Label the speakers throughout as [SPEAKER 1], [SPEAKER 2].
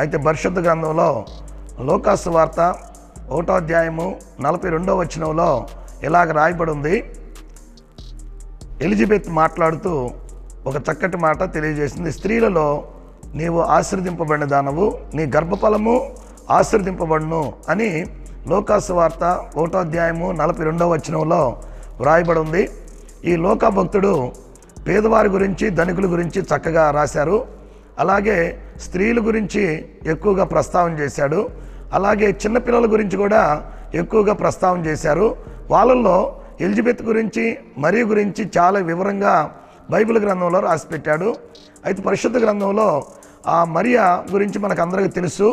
[SPEAKER 1] అయితే పరిశుద్ధ గ్రంథంలో లూకాసు వార్త 1వ అధ్యాయము 42వ వచనంలో ఇలాగ రాయబడి ఉంది. ఎలిజబెత్ మాట్లాడుతూ ఒక చక్కటి మాట తెలియజేసింది. స్త్రీలలో నీవు ఆశీర్వదింపబడిన దానవు, నీ గర్భఫలము ఆశీర్వదింపబడును అని లూకాసు వార్త 1వ అధ్యాయము 42వ వచనంలో వ్రాయబడి ఉంది. ఈ లోకా భక్తుడు పేదవారి గురించి, ధనికుల గురించి చక్కగా రాశారు. అలాగే స్త్రీల గురించి ఎక్కువగా ప్రస్తావన చేశాడు. అలాగే చిన్నపిల్లల గురించి కూడా ఎక్కువగా ప్రస్తావన చేశారు. వాళ్ళల్లో ఎలిజబెత్ గురించి, మరియ గురించి చాలా వివరంగా బైబిల్ గ్రంథంలో రాసిపెట్టాడు. అయితే పరిశుద్ధ గ్రంథంలో ఆ మరియ గురించి మనకు అందరికీ తెలుసు.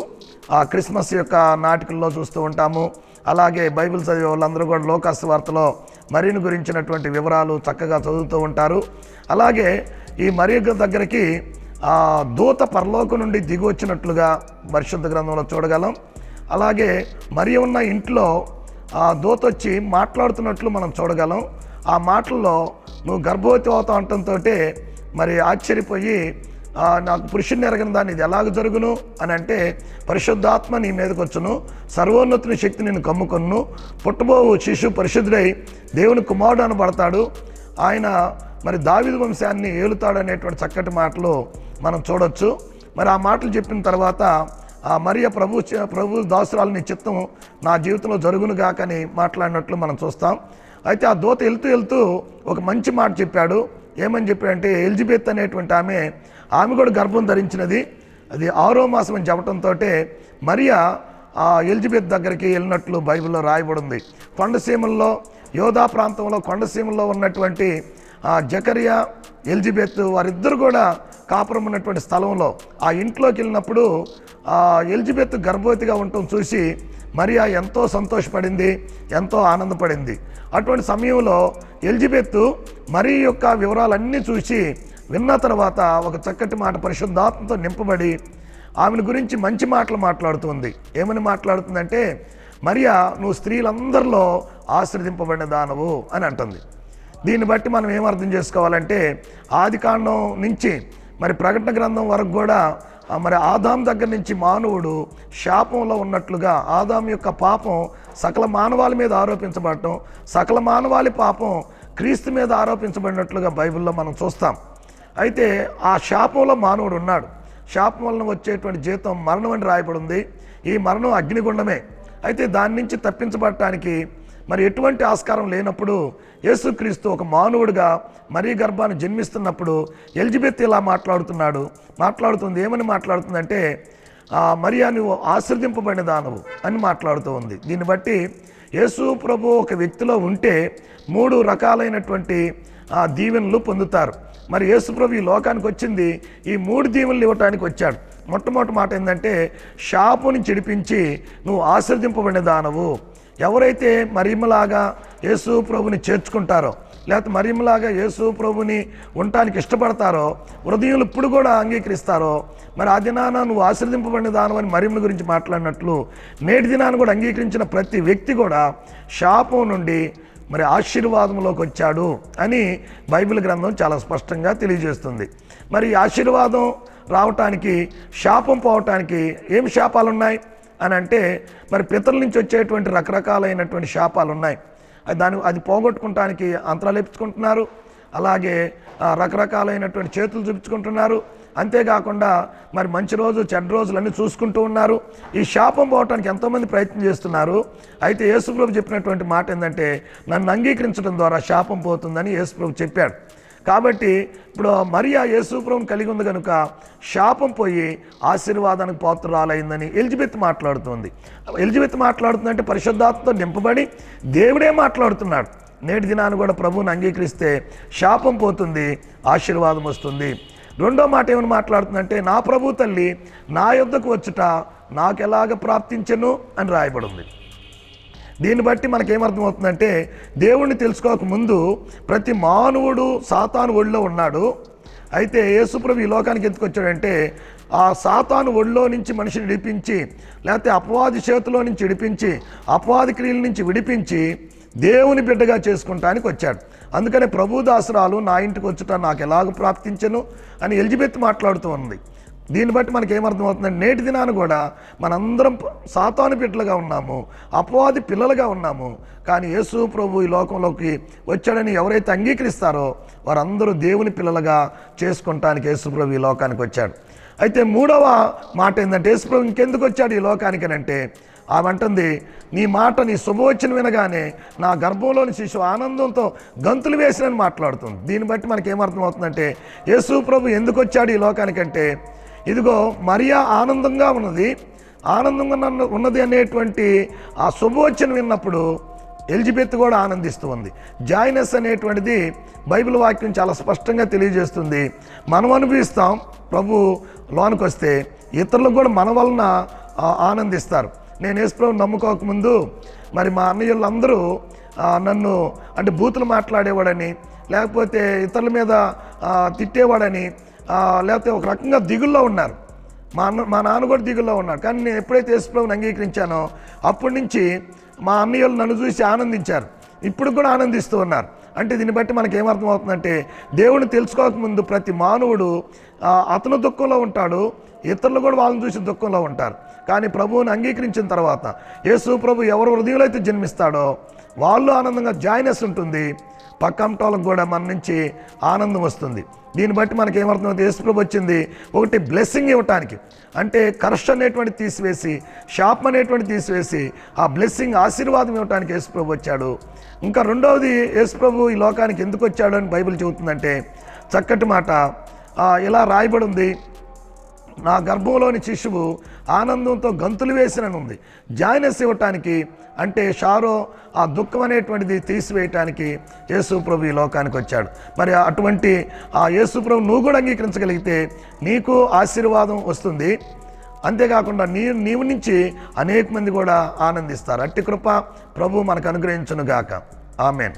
[SPEAKER 1] ఆ క్రిస్మస్ యొక్క నాటికల్లో చూస్తూ ఉంటాము. అలాగే బైబిల్ చదివే వాళ్ళందరూ కూడా లూకాసు వార్తలో మరియను గురించినటువంటి వివరాలు చక్కగా చదువుతూ ఉంటారు. అలాగే ఈ మరియ దగ్గరికి ఆ దూత పరలోకం నుండి దిగి వచ్చినట్లుగా పరిశుద్ధ గ్రంథంలో చూడగలం. అలాగే మరియ ఉన్న ఇంట్లో ఆ దూత వచ్చి మాట్లాడుతున్నట్లు మనం చూడగలం. ఆ మాటల్లో నువ్వు గర్భవతి అవుతావు అంటంతో మరి ఆశ్చర్యపోయి నాకు పురుషుని ఎరగని దాన్ని ఇది ఎలాగ జరుగును అని అంటే, పరిశుద్ధాత్మ నీ మీదకి వచ్చును, సర్వోన్నతుని శక్తి నిన్ను కమ్ముకొను, పుట్టబోవు శిశువు పరిశుద్ధుడై దేవుని కుమారుడు అనబడతాడు, ఆయన మరి దావీదు వంశాన్ని ఏలుతాడు అనేటువంటి చక్కటి మాటలు మనం చూడొచ్చు. మరి ఆ మాటలు చెప్పిన తర్వాత ఆ మరియ ప్రభు దాసురాలు నీ చిత్తం నా జీవితంలో జరుగును గాకని మాట్లాడినట్లు మనం చూస్తాం. అయితే ఆ దూత వెళ్తూ ఒక మంచి మాట చెప్పాడు. ఏమని చెప్పాడంటే, ఎలిజబెత్ అనేటువంటి ఆమె కూడా గర్భం ధరించినది, అది 6వ మాసం అని చెప్పడంతో మరియ ఆ ఎలిజబెత్ దగ్గరికి వెళ్ళినట్లు బైబిల్లో రాయబడి ఉంది. కొండసీమల్లో, యోధా ప్రాంతంలో కొండసీమల్లో ఉన్నటువంటి జకరియా, ఎలిజబెత్ వారిద్దరు కూడా కాపురం ఉన్నటువంటి స్థలంలో ఆ ఇంట్లోకి వెళ్ళినప్పుడు ఎలిజబెత్ గర్భవతిగా ఉండటం చూసి మరియా ఎంతో సంతోషపడింది, ఎంతో ఆనందపడింది. అటువంటి సమయంలో ఎలిజబెత్ మరి యొక్క వివరాలన్నీ చూసి విన్న తర్వాత ఒక చక్కటి మాట పరిశుద్ధాత్మతో నింపబడి ఆమెను గురించి మంచి మాటలు మాట్లాడుతుంది. ఏమని మాట్లాడుతుందంటే, మరియా నువ్వు స్త్రీలందరిలో ఆశీర్వదింపబడిన దానవు అని అంటుంది. దీన్ని బట్టి మనం ఏమర్థం చేసుకోవాలంటే, ఆదికాండం నుంచి మరి ప్రకటన గ్రంథం వరకు కూడా మరి ఆదాం దగ్గర నుంచి మానవుడు శాపంలో ఉన్నట్లుగా, ఆదాం యొక్క పాపం సకల మానవాళి మీద ఆరోపించబడటం, సకల మానవాళి పాపం క్రీస్తు మీద ఆరోపించబడినట్లుగా బైబిల్లో మనం చూస్తాం. అయితే ఆ శాపంలో మానవుడు ఉన్నాడు. శాపం వలన వచ్చేటువంటి జీతం మరణం అని రాయబడి ఉంది. ఈ మరణం అగ్నిగుండమే. అయితే దాని నుంచి తప్పించబడటానికి మరి ఎటువంటి ఆస్కారం లేనప్పుడు యేసుక్రీస్తు ఒక మానవుడిగా మరియ గర్భాన్ని జన్మిస్తున్నప్పుడు ఎలిజబెత్ ఇలా మాట్లాడుతుంది. ఏమని మాట్లాడుతుందంటే, మరియా నువ్వు ఆశీర్వదింపబడిన దానవు అని మాట్లాడుతూ ఉంది. దీన్ని బట్టి యేసు ప్రభు ఒక వ్యక్తిలో ఉంటే 3 రకాలైనటువంటి దీవెనలు పొందుతారు. మరి యేసు ప్రభు ఈ లోకానికి వచ్చింది ఈ 3 దీవెనలు ఇవ్వటానికి వచ్చాడు. మొట్టమొదటి మాట ఏంటంటే, శాపం నుంచి విడిపించి నువ్వు ఆశీర్వదింపబడిన దానవు. ఎవరైతే మరియమ్మలాగా యేసు ప్రభుని చేర్చుకుంటారో, లేకపోతే మరియమ్మలాగా యేసు ప్రభుని ఉండటానికి ఇష్టపడతారో, హృదయంలో ఇప్పుడు కూడా అంగీకరిస్తారో, మరి ఆ దినాన నువ్వు ఆశీర్వదింపబడిన దానవని మరియమ్మ గురించి మాట్లాడినట్లు నేటి దినాన్ని కూడా అంగీకరించిన ప్రతి వ్యక్తి కూడా శాపం నుండి మరి ఆశీర్వాదంలోకి వచ్చాడు అని బైబిల్ గ్రంథం చాలా స్పష్టంగా తెలియజేస్తుంది. మరి ఆశీర్వాదం రావటానికి, శాపం పోవటానికి ఏం శాపాలు ఉన్నాయి అని అంటే, మరి పితరుల నుంచి వచ్చేటువంటి రకరకాలైనటువంటి శాపాలు ఉన్నాయి. అది పోగొట్టుకోవటానికి అంతరాలు ఇప్పించుకుంటున్నారు. అలాగే రకరకాలైనటువంటి చేతులు చూపించుకుంటున్నారు. అంతేకాకుండా మరి మంచి రోజు చెడ్డ రోజులన్నీ చూసుకుంటూ ఉన్నారు. ఈ శాపం పోవటానికి ఎంతోమంది ప్రయత్నం చేస్తున్నారు. అయితే యేసుప్రభు చెప్పినటువంటి మాట ఏంటంటే, నన్ను అంగీకరించడం ద్వారా శాపం పోతుందని యేసుప్రభు చెప్పాడు. కాబట్టి ఇప్పుడు మరియా యేసుప్రభుని కలిగి ఉంది కనుక శాపం పోయి ఆశీర్వాదానికి పాత్రురాలైందని ఎలిజబెత్ మాట్లాడుతుంది. ఎలిజబెత్ మాట్లాడుతుందంటే పరిశుద్ధాత్మతో నింపబడి దేవుడే మాట్లాడుతున్నాడు. నేటి దినాన్ని కూడా ప్రభువుని అంగీకరిస్తే శాపం పోతుంది, ఆశీర్వాదం వస్తుంది. రెండో మాట ఏమని మాట్లాడుతుందంటే, నా ప్రభు తల్లి నా యొద్దకు వచ్చుట నాకెలాగ ప్రాప్తించెను అని రాయబడి ఉంది. దీన్ని బట్టి మనకేమర్థమవుతుందంటే, దేవుణ్ణి తెలుసుకోక ముందు ప్రతి మానవుడు సాతాను ఒడిలో ఉన్నాడు. అయితే యేసుప్రభు ఈ లోకానికి ఎందుకు వచ్చాడంటే, ఆ సాతాను ఒడిలో నుంచి మనిషిని విడిపించి, లేకపోతే అపవాది చేతిలో నుంచి విడిపించి, అపవాది క్రియల నుంచి విడిపించి దేవుని బిడ్డగా చేసుకుంటానికి వచ్చాడు. అందుకనే ప్రభు దాసురాలు నా ఇంటికి వచ్చుట నాకు ఎలాగ ప్రాప్తించను అని ఎలిజబెత్ మాట్లాడుతూ ఉంది. దీన్ని బట్టి మనకి ఏమర్థమవుతుందంటే నేటి దినాన కూడా మనందరం సాతాను బిడ్డలుగా ఉన్నాము, అపవాది పిల్లలుగా ఉన్నాము. కానీ యేసు ప్రభు ఈ లోకంలోకి వచ్చాడని ఎవరైతే అంగీకరిస్తారో వారందరూ దేవుని పిల్లలుగా చేసుకుంటానికి యేసు ప్రభు ఈ లోకానికి వచ్చాడు. అయితే మూడవ మాట ఏంటంటే యేసు ప్రభు ఇంకెందుకు వచ్చాడు ఈ లోకానికి అంటే ఆమె అంటుంది, నీ మాట నీ శుభవచనం వినగానే నా గర్భంలోని శిశువు ఆనందంతో గంతులు వేసినని మాట్లాడుతుంది. దీన్ని బట్టి మనకి ఏమర్థమవుతుందంటే యేసు ప్రభు ఎందుకు వచ్చాడు ఈ లోకానికంటే ఇదిగో మరియా ఆనందంగా ఉన్నది అనేటువంటి ఆ శుభవచనం విన్నప్పుడు ఎలిజబెత్ కూడా ఆనందిస్తూ ఉంది. జాయినెస్ అనేటువంటిది బైబిల్ వాక్యం చాలా స్పష్టంగా తెలియజేస్తుంది. మనం అనుభవిస్తాం, ప్రభు లోనికి వస్తే ఇతరులకు కూడా మన వలన ఆనందిస్తారు. నేను యేసు ప్రభువుని నమ్ముకోకముందు మరి మా అన్నయ్యలందరూ నన్ను అంటే బూతులు మాట్లాడేవాడని, లేకపోతే ఇతరుల మీద తిట్టేవాడని, లేకపోతే ఒక రకంగా దిగుల్లో ఉన్నారు. మా నాన్న కూడా దిగుల్లో ఉన్నాడు. కానీ నేను ఎప్పుడైతే యేసు ప్రభువుని అంగీకరించానో అప్పటి నుంచి మా అన్నయ్యలు నన్ను చూసి ఆనందించారు, ఇప్పుడు కూడా ఆనందిస్తూ ఉన్నారు. అంటే దీన్ని బట్టి మనకి ఏమర్థమవుతుందంటే దేవుని తెలుసుకోకముందు ప్రతి మానవుడు అతను దుఃఖంలో ఉంటాడు, ఇతరులు కూడా వాళ్ళని చూసి దుఃఖంలో ఉంటారు. కానీ ప్రభువుని అంగీకరించిన తర్వాత యేసు ప్రభు ఎవరు హృదయంలో అయితే జన్మిస్తాడో వాళ్ళు ఆనందంగా జాయినెస్ ఉంటుంది, పక్కంటోళ్ళకు కూడా మన నుంచి ఆనందం వస్తుంది. దీన్ని బట్టి మనకి ఏమర్థమవుతుంది, యేసు ప్రభు వచ్చింది ఒకటి బ్లెస్సింగ్ ఇవ్వటానికి, అంటే కర్ష్ అనేటువంటి తీసివేసి షాప్ అనేటువంటి తీసివేసి ఆ బ్లెస్సింగ్ ఆశీర్వాదం ఇవ్వటానికి యేసు ప్రభు వచ్చాడు. ఇంకా రెండవది యేసు ప్రభు ఈ లోకానికి ఎందుకు వచ్చాడు అని బైబిల్ చెబుతుందంటే చక్కటి మాట ఇలా రాయబడి ఉంది, నా గర్భంలోని శిశువు ఆనందంతో గంతులు వేసినని ఉంది. జాయినెస్ ఇవ్వటానికి అంటే షారో ఆ దుఃఖం అనేటువంటిది తీసివేయటానికి యేసు ప్రభు ఈ లోకానికి వచ్చాడు. మరి అటువంటి ఆ యేసు ప్రభు నువ్వు కూడా అంగీకరించగలిగితే నీకు ఆశీర్వాదం వస్తుంది. అంతేకాకుండా నీవు నుంచి అనేక మంది కూడా ఆనందిస్తారు. అట్టి కృప ప్రభు మనకు అనుగ్రహించును గాక. ఆమెన్.